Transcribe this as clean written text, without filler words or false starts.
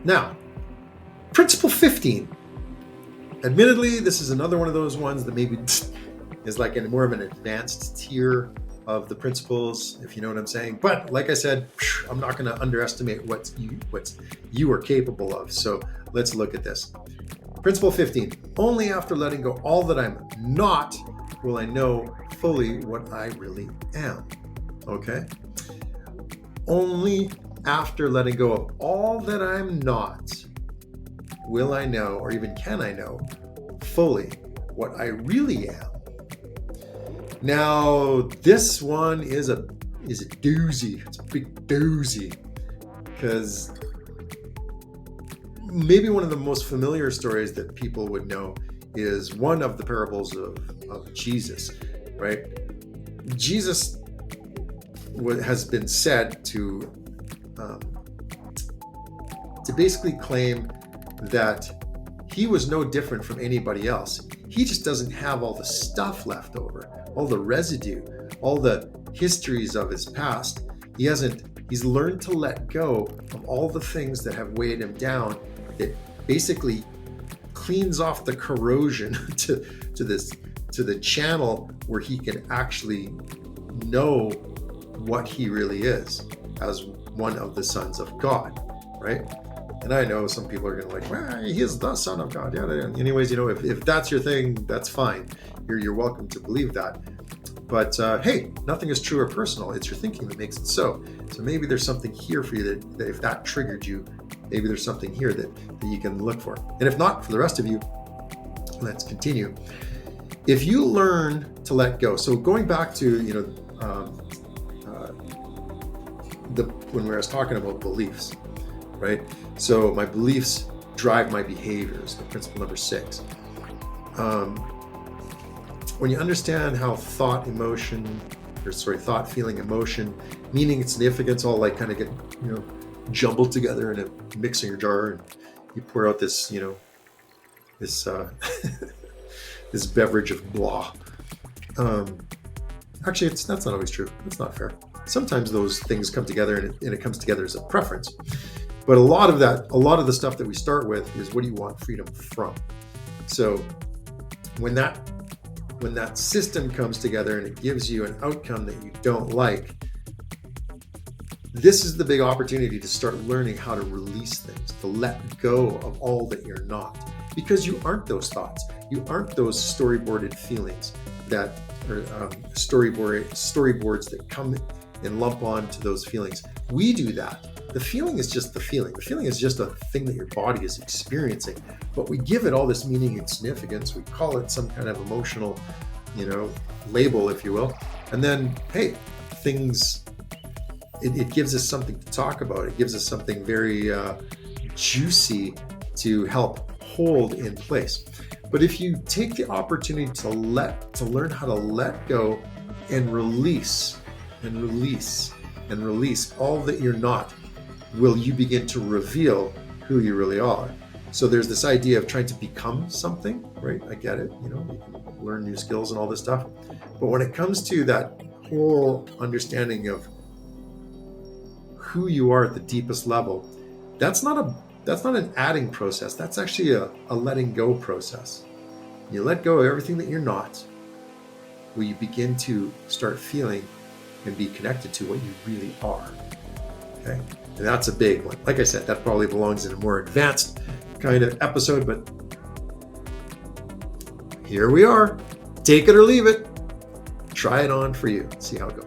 Now, principle 15. Admittedly, this is another one of those ones that maybe is like in more of an advanced tier of the principles, if you know what I'm saying. But like I said, I'm not going to underestimate what you are capable of. So let's look at this. Principle 15. Only after letting go all that I'm not will I know fully what I really am. Okay? Only after letting go of all that I'm not will I know, or even can I know, fully what I really am. Now, this one is a doozy. It's a big doozy, because maybe one of the most familiar stories that people would know is one of the parables of Jesus, right? Jesus has been said to basically claim that he was no different from anybody else. He just doesn't have all the stuff left over, all the residue, all the histories of his past. He's learned to let go of all the things that have weighed him down, that basically cleans off the corrosion to the channel where he can actually know what he really is as one of the sons of God, right? And I know some people are going to like, well, he is the son of God. Yeah. Anyways, if that's your thing, that's fine. You're welcome to believe that. But hey, nothing is true or personal. It's your thinking that makes it so. So maybe there's something here for you that if that triggered you, maybe there's something here that you can look for. And if not, for the rest of you, let's continue. If you learn to let go, so going back to when we were talking about beliefs, right? So my beliefs drive my behaviors, the principle number 6. When you understand how thought, feeling, emotion, meaning, and significance all like kind of get, jumbled together in a mixing jar, and you pour out this, this this beverage of blah. Actually, that's not always true. That's not fair. Sometimes those things come together and it comes together as a preference. But a lot of the stuff that we start with is, what do you want freedom from? So when that system comes together and it gives you an outcome that you don't like, this is the big opportunity to start learning how to release things, to let go of all that you're not. Because you aren't those thoughts. You aren't those storyboarded feelings that are storyboards that come and lump on to those feelings. We do that. The feeling is just the feeling. The feeling is just a thing that your body is experiencing. But we give it all this meaning and significance. We call it some kind of emotional, label, if you will. And then, hey, it gives us something to talk about. It gives us something very juicy to help hold in place. But if you take the opportunity to learn how to let go and release all that you're not, will you begin to reveal who you really are. So there's this idea of trying to become something, right? I get it. You can learn new skills and all this stuff. But when it comes to that whole understanding of who you are at the deepest level, that's not an adding process. That's actually a letting go process. You let go of everything that you're not, where you begin to start feeling and be connected to what you really are. Okay? And that's a big one. Like I said, that probably belongs in a more advanced kind of episode, but here we are. Take it or leave it. Try it on for you. See how it goes.